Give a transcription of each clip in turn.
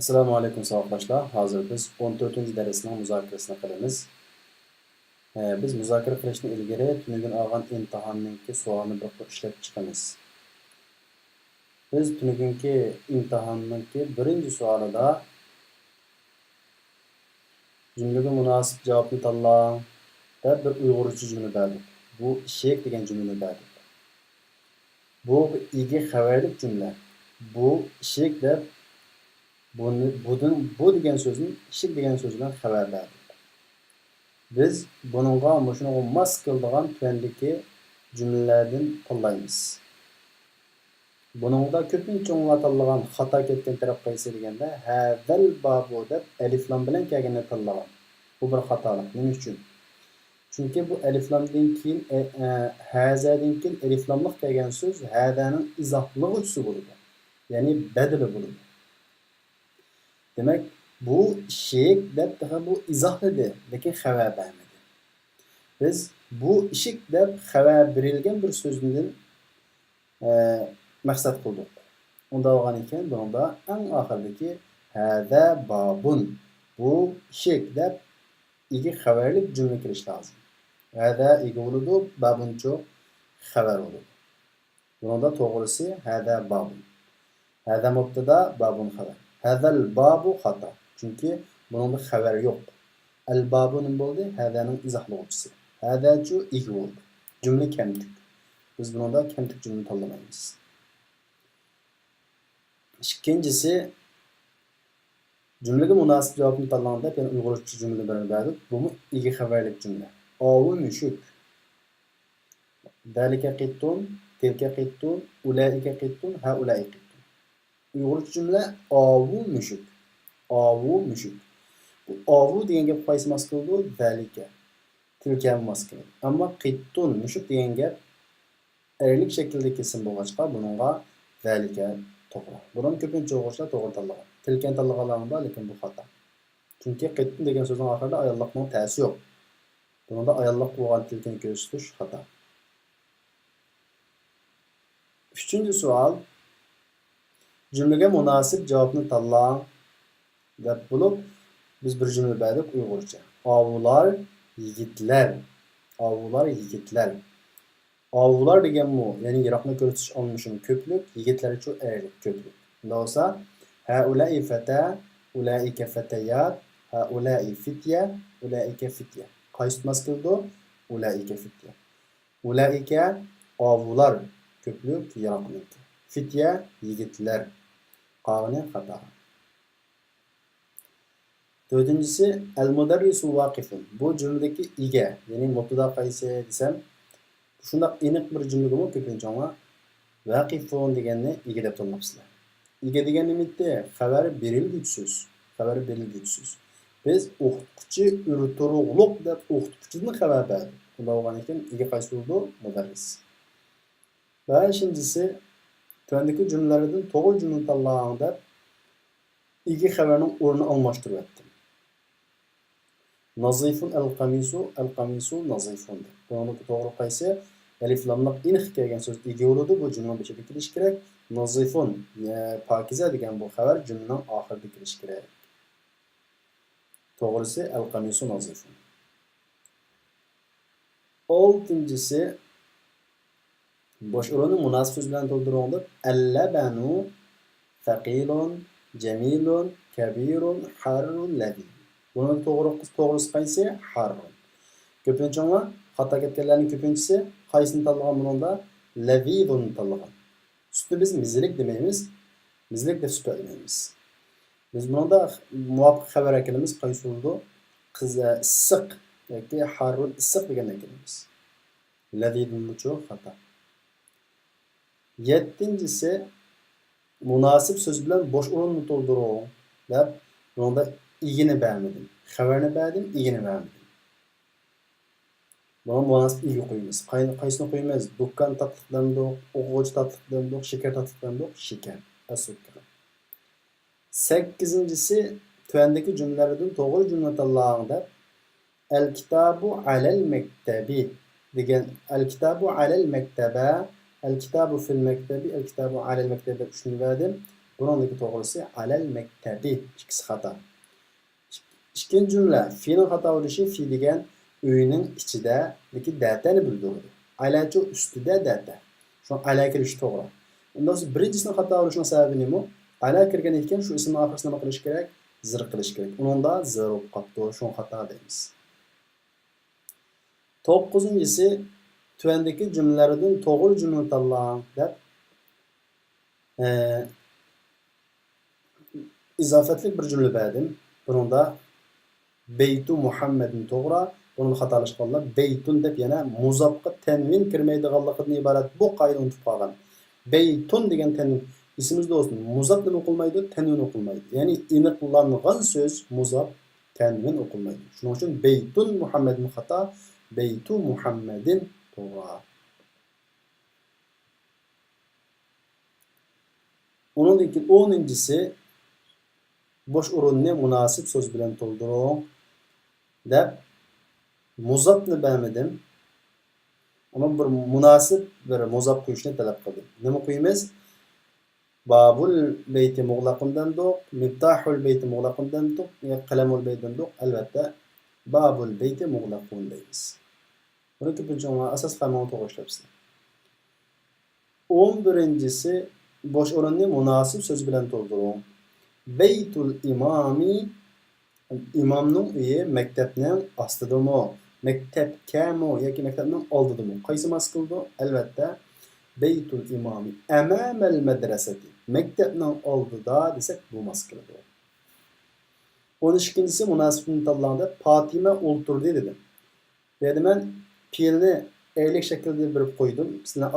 Assalomu alaykum savoqdoshlar. Hozir biz 14-darsning muzokarasini qilamiz. Biz muzokara qilishni ilgari tunugun olgan imtihonningki savolni bir qilib ishlab chiqamiz. Biz tunugunki imtihonningki birinchi savolida jumlaga munosib javobni tanlang deb bir uyg'urcha jumla berdik. Bu ishek degan jumlani berdik. Bu igi xabarlik jumla. Bu ishek deb bu degan so'zni ishik degan so'z bilan xabar berdik. Biz bununla mos keladigan tuvandagi jumlalardan tanlaymiz. Buningda ko'pincha tanlagan xato ketgan taraf qaysi deganda hadal babu deb aliflam bilan kelganini tanlagan. Bu bir xatolik. Nima uchun? Chunki bu aliflamdan keyin hazadan keyin aliflamlik kelgan so'z hadaning izohlovchisi bo'ladi. Ya'ni badali bo'ladi. Demak, bu ishik deb bu izohladi, lekin xabar bermadi. Biz bu ishik deb xabar berilgan bir so'zdan maqsad qildik. Unda olgan ekan, bunda eng oxirdagi hada babun. Bu ishik deb igi xabarlik jumla kirish lozim. Hada igi bo'ladi, babuncho xabar bo'ladi. Bunda to'g'risi hada babun. Hada mubtada, babun xabar. Hadal babu xato. Chunki buningda xabar yo'q. Al babu nima bo'ldi? Hadaning izohlovchisi. Hadachu igi bo'ldi. Jumla kamtik. Biz bunda kamtik jumla tanlamaymiz. İkincisi jumlaga munosib javobni tanlaganda yani uyg'urcha jumla bilan berdik. Bu igi xabarlik jumla. Ovu mushuk. Dalika qittun, tilka qittun, ulaika qittun, haulai qittun. Uyg'urcha jumla ovu mushuk. Ovu mushuk. Bu ovu degan gap qaysi mas keldi? Dalika. Tilka mas keldi. Ammo qittun mushuk degan gap erlik shaklda kesim bo'lg'achqa buningga dalika to'g'ri. Bundan ko'pincha o'quvchilar to'g'ri tanlagan. Tilkan tanlaganlarida lekin bu xato. Chunki qittun degan so'zning oxirida ayollikning ta'si yo'q. Bunda ayollik bo'lgan tilkan ko'rsatish xato. Uchinchi savol jumlaga munosib javobni tanlang deb bo'lib biz bir jumla berdik uyg'urcha. Ovular yigitlar. Ovular yigitlar. Ovular degan mu, ya'ni yiroqni ko'rsatish olmishini ko'plik, yigitlar uchun erlik ko'plik. Unda bo'lsa haulai fata, ulaika fatayat, haulai fitya, ulaika fitya. Qaysi mas keldi? Ulaika fitya. Ulaika ovular ko'plik, yiroqlik. Fitya yigitlar. Qavni xato. Dördüncüsü el-mudarrisu vaqifun. Bu cümledeki ige, ya'ni mubtada qaysi desam, shunda aniq bir jumla bo'lib ko'pincha vaqifun deganni ige deb tanlabsizlar. Ige degan nima edi? Xabar berilguchi so'z. Xabar berilguchi so'z. Biz o'qituvchi urturug'liq deb o'qituvchidan xabar berdik. Bunda bo'lgan ekan ige qaysi bo'ldi? Mudarris. Va beshinchisi tuvandagi jumlalardan to'g'ri jumla tanlaganda ige xabarning o'rnini almashtiryapti. Nazifun al-qamisu nazifun. Bunun to'g'ri qaysi? Alif lamliq iniq kelgan so'z ega bo'ladi. Bu jumla beshida kirish kerak. Nazifun pokiza degan bu xabar jumlaning oxirida kirish kerak. To'g'risi al-qamisu nazifun. Oltinchisi bosh o'rinni munosib so'z bilan to'ldirganda al-labanu thaqilun jamilun kabirun harrun ladhi. Bunun to'g'risi qaysi? Harrun. Ko'pincha xato ketganlarning ko'pinchisi qaysini tanlagan bunda? Ladhidun tanlagan. Sutni biz mizlik demaymiz. Mizlik deb sifatlaymiz. Biz bunda muvofiq xabar ekanimiz qaysi bo'ldi? Qiz issiq yoki harrun issiq degan ekanimiz. Ladhidun bu xato. Yettinchisi munosib so'z bilan bosh o'rinni to'ldiring deb bunda igini bermedim. Xabarni berdim, igini bermedim. Buna munosib igi qo'yamiz. Qaysini qo'yamiz? Do'kon tatliqlarida, o'quvchi tatliqlarida, shakar tatliqlarida, shakar, asukar. 8-si tuvandagi jumlalardan to'g'ri jumla tanlang deb al-kitabu alal maktabi degan al-kitabu alal maktaba, al-kitabu fil maktabi, al-kitabu alal maktabi shuni berdim. Bunundaki doğrusu alel mektebi. İkisi hata. İkinci cümle. Fiilin hata oluşu fi degen öğünün içideki dətəni bildirir. Aylançı üstüde dətə. Şu an ala kirişi doğru. Ondan sonra birincisinin hata oluşunun sebebi ne mi? Ala kirgen iken şu ismin arkasına nima qilish kerak? Zir qilish kerak. Onun da zir olup qaptı. Şu hata deymiz. 9-incisi tuvandagi cümlelerden to'g'ri cümle tanlang deb izafetlik bir cümle berdim. Bunun da Beytu Muhammed'in to'g'ri. Bunun xatolashganlar beytun deb yana muzafqa tanvin kirmaydiganligidan iborat bu qoida unutib qolgan. Beytun degan tanvin esimizda olsun. Muzaf deb o'qilmaydi, tanvin o'qilmaydi. Ya'ni aniqlangan so'z muzaf, tanvin o'qilmaydi. Shuning uchun Beytun Muhammed'in xato, Beytu Muhammed'in to'g'ri. Onunki 10-incisi boş o'rinni munosib so'z bilan to'ldiring deb muzafni bermedim. Ama bir munosib bir muzaf qo'yishni talab qildim. Nima qo'yamiz? Babul beyti mughlaqundan do'q, miftahul beyti mughlaqundan do'q, qalamul beytdan do'q. Albatta babul beyti mughlaqun deymiz. Buni ko'pincha asos qanuni to'g'ri ishlatibsiz. 11-incisi boş o'rinni munosib so'z bilan to'ldiring. Beytul imami imamning uyi maktabning ostidami? Maktabkami yoki maktabning oldidami? Qaysi mas qildi? Albatta Beytul imami amamal madrasati. Maktabning oldida desak bu mas qiladi. 12-incisi munosibni tanlangda Fatima o'ltirdi dedim. Dedi men fe'lni erlik shaklda berib qo'ydim. Sizlar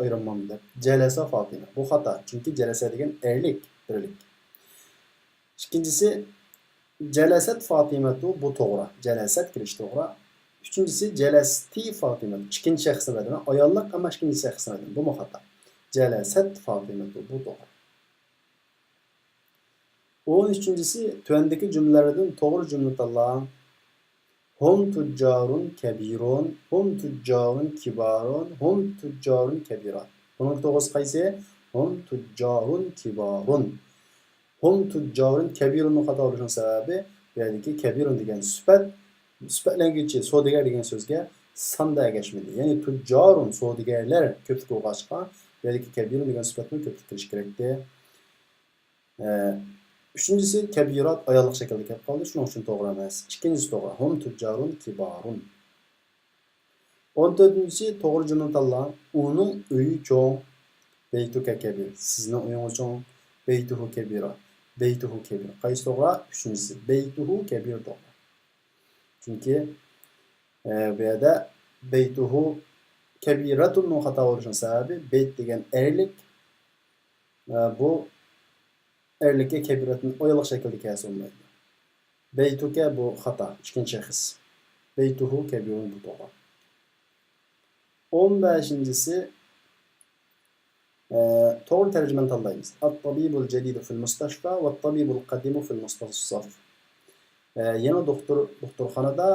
ayramam deb. Jalasa Fatima. Bu xato. Chunki jalasa degan erlik, birlik. İkincisi Celasat Fatimatu bu to'g'ri. Celasat kirish to'g'ri. Üçüncüsü Celasti Fatimatu. İkinci şahsın adına ayollar ama ikinci şahsın adına. Bu mu hata? Celasat Fatimatu bu to'g'ri. 13-incisi tuvandagi cümlelerden to'g'ri cümle tanlang. Hum tujjarun kabirun, hum tujjarun kibarun, hum tujjarun kabiran. Bunun to'g'risi qaysi? Hum tujjarun kibarun. Hum tujjarun kabirunun xato bo'lishining sababi bulardagi kabirun degan sifatlanguvchi savdogar degan so'zga sonda ergashmaydi. Ya'ni tujjarun savdogarlar ko'plik bo'lg'achqa bulardagi kabirun degan sifatni ko'plik qilish kerakdi. Üçüncüsü kabirat ayollik shaklda kelib qoldi. Shuning uchun to'g'ri emas. Ikkinchisi to'g'ri. Hum tujjarun kibarun. 14-ci to'g'ri jumla tanlang. Uning uyi cho'ng. Beytuka kabir. Sizning uyingiz cho'ng. Beytuhu kabira. Beytuhu kabir. Qaysi to'g'ri? Üçüncüsü. Beytuhu kabir to'g'ri. Chunki bu yerda beytuhu kabiratun xato bo'lishining sababi beyt degan erlik bu erlikka kabiratni oyliq shaklda kelsa Beytuka bu xato, ikkinchi shaxs. Beytuhu kabirun bu to'g'ri. 15-incisi to'g'ri tarjimani tanlaymiz. At-tabibul jadidu fil mustashfa va at-tabibul qadimu fil mustasaf. Yana doktorxonada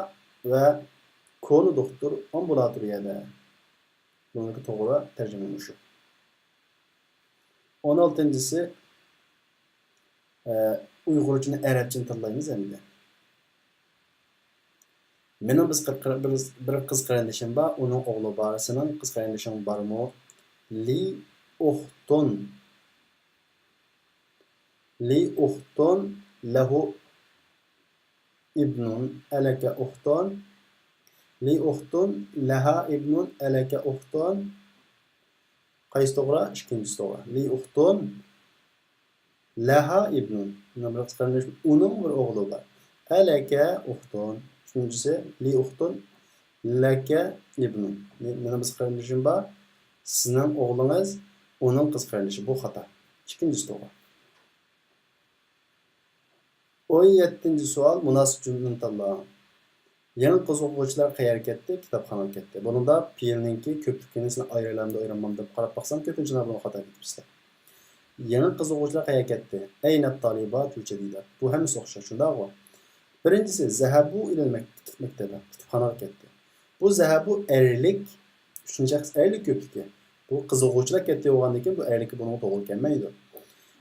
va konu doktor ambulatoriyada. Buniki to'g'ri tarjima shu. 16-incisi Uyg'urchani arabchani tanlaymiz endi. Mening bir qiz qarindishim bor, uning o'g'li bor, sening qiz qarindishing bormi? Li uhtun lahu ibnun alaka uhtun. Li uhtun laha ibnun alaka uhtun. Qaysi to'g'ri? Ikkinchisi to'g'ri. Li uhtun laha ibnun. Uning bir o'g'li bor. Alaka uhtun. Üçüncüsü li uhtun laka ibnun. Mening qiz qarindishim bor. Sizning o'g'lingiz uning qiz qarindishi. Bu xato. Ikkinchisi to'g'ri. 17-ci sual munosib jumlani tanlang. Yangi qiz o'quvchilar qayerga ketdi? Kitobxonaga ketdi. Bunda fe'lninki ko'pligini sizlar ayramam deb qarab baqsam ko'pincha buni xato ketibsizlar. Yangi qiz o'quvchilar qayerga ketdi? Ayna talibat uchadida. Bu hammasi o'xshash, shundaqmi? Birincisi zahabu ilal maktaba. Kitobxonaga ketdi. Bu zahabu erlik, uchinchi shaxs erlik ko'pligi. Bu qiz o'quvchilar ketdi bo'lgandan keyin bu erlikka buni to'g'ri kelmaydi.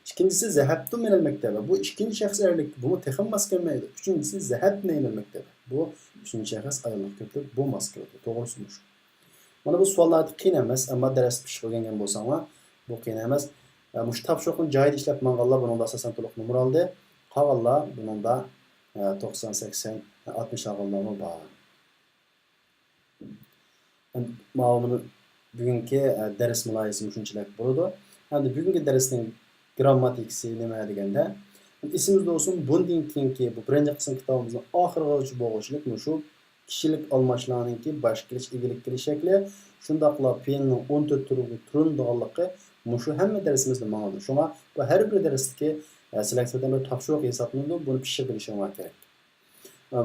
İkincisi zehabtu minel mektebe. Bu ikinci şahıs erlik. Bu tehim maskelmeydi. Üçüncüsü zehabne minel mektebe. Bu üçüncü şahıs ayoluk köklük. Bu maskeldi. Doğrusumuş. Mana bu savollar qiyin emas, ammo dars pishib o'rgangan bo'lsanglar, bu qiyin emas. Mush topshiriqni joyida ishlab manganlar buningda asosan to'liq numar oldi. Qolganlar buningda 90, 80, 60 olganlar bor. Ma'lumot bugungi dars muloyizasi shunchalik bo'ladi. Endi bugungi darsning grammatikasi nima deganda, esimizda bo'lsin, bundan keyingi bu birinchi qism kitobimizning oxirigacha bo'lishlik shu kishilik almashlarninki bash kelish, egilik kelish shakli, shundaqla fe'lning 14 turiga turindiganligi mushu hamma darsimizda ma'lum. Shunga bu har bir darsdagi sizlarga bir topshiriq hisoblanadi, buni pishirib bilishinglar kerak.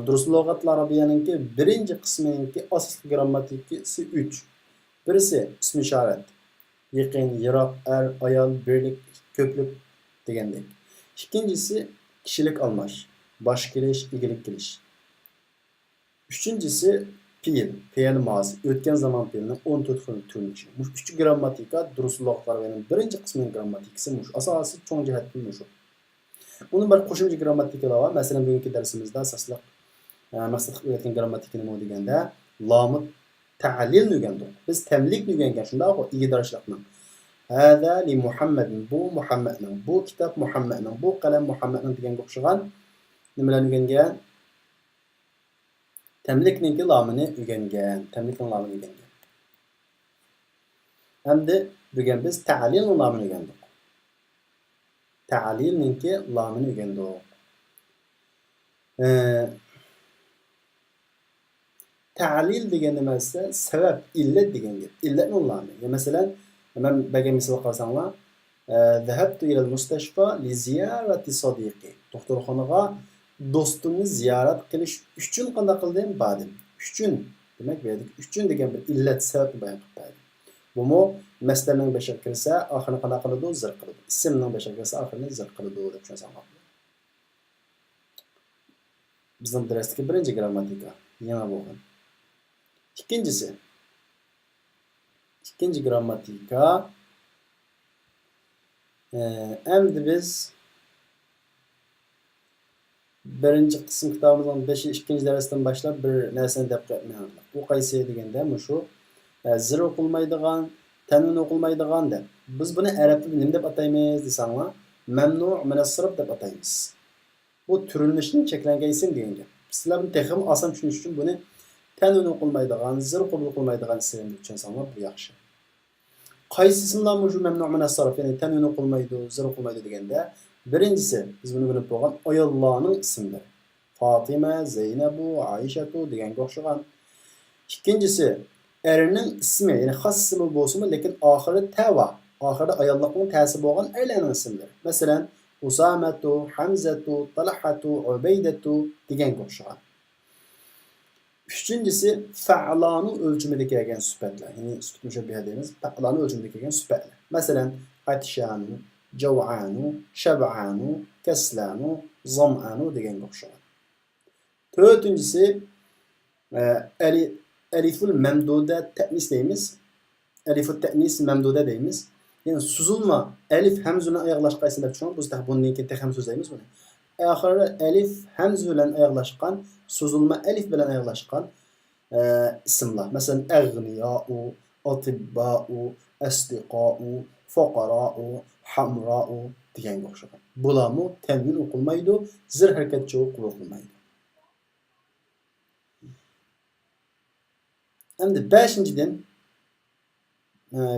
Durust lug'atlar arabiyaninki birinchi qismininki asosiy grammatikasi 3. Birisi ism ishorat. Yaqin, yiroq, er, ayol, birlik, ko'plik degandek. İkincisi kishilik almash, bash kelish, egilik kelish. Üçüncüsü fe'l mazi, o'tgan zaman fe'lining 14 xil turinishi. Mush 3 grammatika durust lug'atlarning birinchi qismining grammatikasi mush. Asosiy cho'ng jihatdan mush. Uning bir qo'shimcha grammatikalar bor. Masalan, bugungi darsimizda asosli maqsad qilib o'tgan grammatika nima deganda, lamu ta'lil o'rgandik. Biz tamlik o'rgangan, shundaq-ku ig'darishlikning. Hada li Muhammadin, bu Muhammadning, bu kitob Muhammadning, bu qalam Muhammadning deganga o'xshagan nimalarni o'rgangan? Tamlikninki lamini o'rgangan, tamlikning lamini o'rgangan. Endi bugun biz ta'lilning lamini o'rgandik. Ta'lilninki lamini o'rgandik. Ta'lil degan nima esa sabab, illat degan gap. Illatning lami. Masalan, men baga misol qilsanglar, "Zahabtu ila al-mustashfa li ziyarati sadiqi." Doktorxonaga do'stimni ziyorat qilish uchun qanday qildim? Bordim. Uchun demak, bu yerda uchun degan bir illat sabab bayon qilib berdi. Bumi masdarning boshiga kirsa, oxirini qanday qiladi? Zir qiladi. Ismning boshiga kirsa, oxirini zir qiladi deb tushunsangiz. Bizning darsdagi birinchi grammatika yana bo'lgan. İkinci grammatika endi biz birinchi qism kitobimizning 5-2 darsdan boshlab bir narsani deb qo'ymaymiz. Bu qaysi deganda, shu zir o'qilmaydigan, tanvin o'qilmaydigan deb. Biz buni arab tilida nima deb ataymiz desanglar, mamnu' min as-sarf deb ataymiz. Bu turilishning cheklangan ism degan gap. Sizlar buni texim oson tushunish uchun buni tanvin o'qilmaydigan, zir o'qilmaydigan ism deb tushunsanlar bu yaxshi. Qaysi ismlar shu mamnu' min as-sarf, ya'ni tanvin o'qilmaydi, zir o'qilmaydi deganda, birinchisi biz buni bilib bo'lgan ayollarning ismlari. Fatima, Zeynabu, Aishatu deganga o'xshagan. İkincisi erning ismi, ya'ni xos ismi bo'lsa-mu, lekin oxiri tava, oxirida ayollarning ta'si bo'lgan erlarning ismlari. Masalan, Usamatu, Hamzatu, Talhatu, Ubaydatu deganga o'xshagan. Üçüncüsü fa'lanu ölçümüde kelgan sifatlar. Yani sıfat müşebbihe deymiz. Fa'lanu ölçümüde kelgan sifatlar. Masalan, atshanu, jav'anu, shab'anu, kaslanu, zam'anu deganga o'xshagan. To'rtinchisi aliful mamduda ta'nis deymiz. Alifut ta'nis mamduda deymiz. Yani suzulma alif hamz bilan oyoqlashqan deb tushunib, biz bundan keyin ham so'zlaymiz buni. Oxiri alif hamz bilan oyoqlashgan, suzulma alif bilan oyoqlashgan ismlar. Masalan, aghniya'u, atibba'u, asdiqa'u, fuqara'u, hamra'u deganga o'xshagan. Bularmi tanvin o'qilmaydi, zir harakatchi o'qilmaydi. Endi 5-dan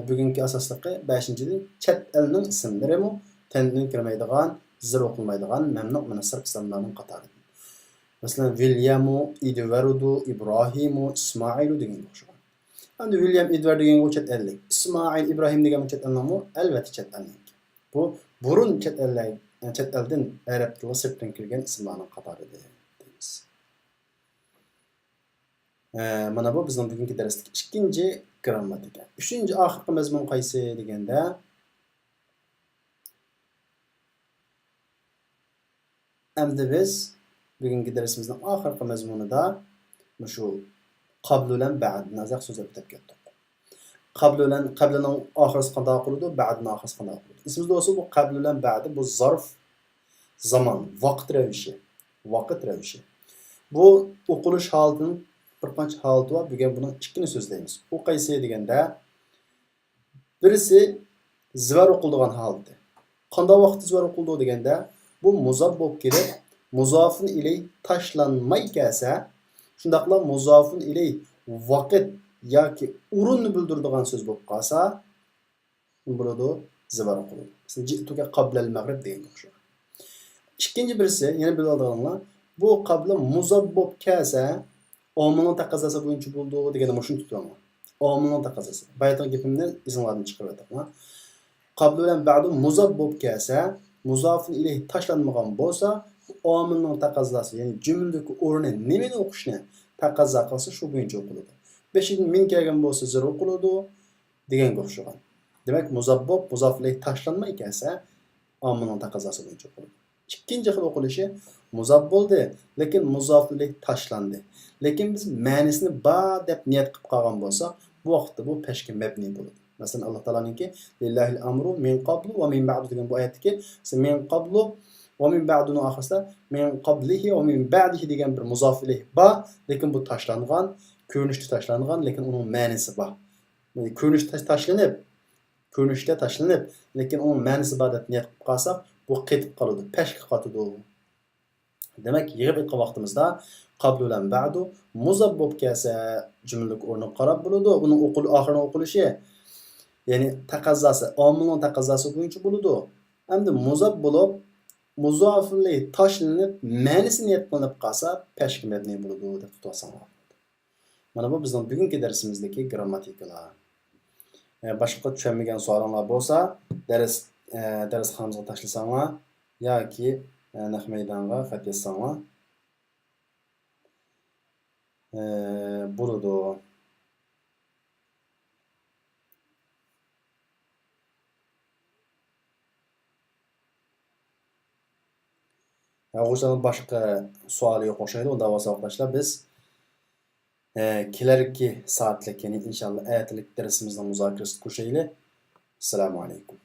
bugungi asosligi 5-dan chet elning ismlarimi tanvin kirmaydigan, zir o'qilmaydigan mamnu' min as-sarf ismlarining qatori. Masalan, Williamu, Edvardu, Ibrohimu, Ismoilu deganga o'xshagan. Endi William, Edward deganga chet ellik. Ismoil, Ibrohim degan chet elnami albatta chet ellik. Bu burun chet eldan arab tiliga sirtdan kirgan ismlarning qatori deymiz. Mana bu bizning bugungi darsdagi ikkinchi grammatika. Uchinchi oxirgi mazmun qaysi deganda, endi biz bugungi darsimizning oxirgi mazmunida shu qabl bilan ba'd nazar so'zlab o'tib ketdik. Qabl bilan qablning oxirisi qanday qiladi, ba'dning oxirisi qanday qiladi. Esimizda bo'lsa bu qabl bilan ba'di bu zarf zaman, vaqt ravishi. Vaqt ravishi. Bu o'qilish holatining bir qancha holati bor. Bugun buni ikkini so'zlaymiz. U qaysi deganda birisi zvar o'qiladigan holati. Qanday vaqtda zvar o'qildi deganda bu muzaf bo'lib kelib, muzofun ilay tashlanmay kelsa, shundaqla muzofun ilay vaqt yoki o'rinni bildiradigan so'z bo'lib qolsa, bo'ladi zvar o'qiladi. Masalan, ji'tuka qabla al-maghrib degan o'xshaydi. İkinci birisi, yine bir adamlar, bu qabla muzaf bo'lib kelsa, omilning taqozosi bo'yicha bo'ldi deganda shuni tutaman. Omilning taqozosi. Bayatdan gapimni izinglarni chiqarib aytaman. Qabl bilan ba'di muzaf bo'lib kelsa, muzofun ilayhi tashlanmagan bo'lsa, omilning taqozosi, ya'ni jumladagi o'rni nimani o'qishni taqozo qilsa, shu bo'yicha o'qiladi. Beshidan min kelgan bo'lsa, zir o'qiladi deganga o'xshagan. Demak, muzaf bo'lib, muzof ilayhi tashlanmay kelsa, omilning taqozosi bo'yicha o'qiladi. İkinci xil o'qilishi muzaf bo'ldi, lekin muzof ilayhi tashlandi. Lekin biz ma'nosini ba deb niyat qilib qolgan bo'lsak, bu vaqtda bu peshga mabni bo'ladi. Masalan, Alloh taolaninki lillahi al-amru min qablu va min ba'du degan bu oyatdagi min qablu va min ba'duni oxirida min qablihi va min ba'dihi degan bir muzof ilayhi ba, lekin bu tashlangan, ko'rinishda tashlangan, lekin uning ma'nosi bor. Ko'rinishda tashlanib, lekin uning ma'nosi bor deb niyat qilib qolsak, bu ketib qoladi, peshga qotadi. Demak, yig'ib aytgan vaqtimizda qabl bilan ba'du muzaf bo'lib kelsa, jumlalik o'rni qarab bo'ladi. Uning oxirini o'qilishi, ya'ni taqozosi, omilning taqozosi bo'yicha bo'ladi. Endi muzaf bo'lib, muzofli tashlanib, ma'nosi niyat qilinib qolsa, peshga mabni bo'ladi deb tutasanlar. Mana bu bizning bugungi darsimizdagi grammatikalar. Boshqa tushunmagan savollar bo'lsa, darsxonamizga tashlasanglar yoki nahv maydonga xat yozsanglar bo'ladi. O'shaning boshqa savoli yo'q o'xshaydi. Unda bo'lsa arkadaşlar biz kelarki soatlik, ya'ni inshaalloh ayatlik darsimizning muzokarasini ko'rishaylik. Assalomu alaykum.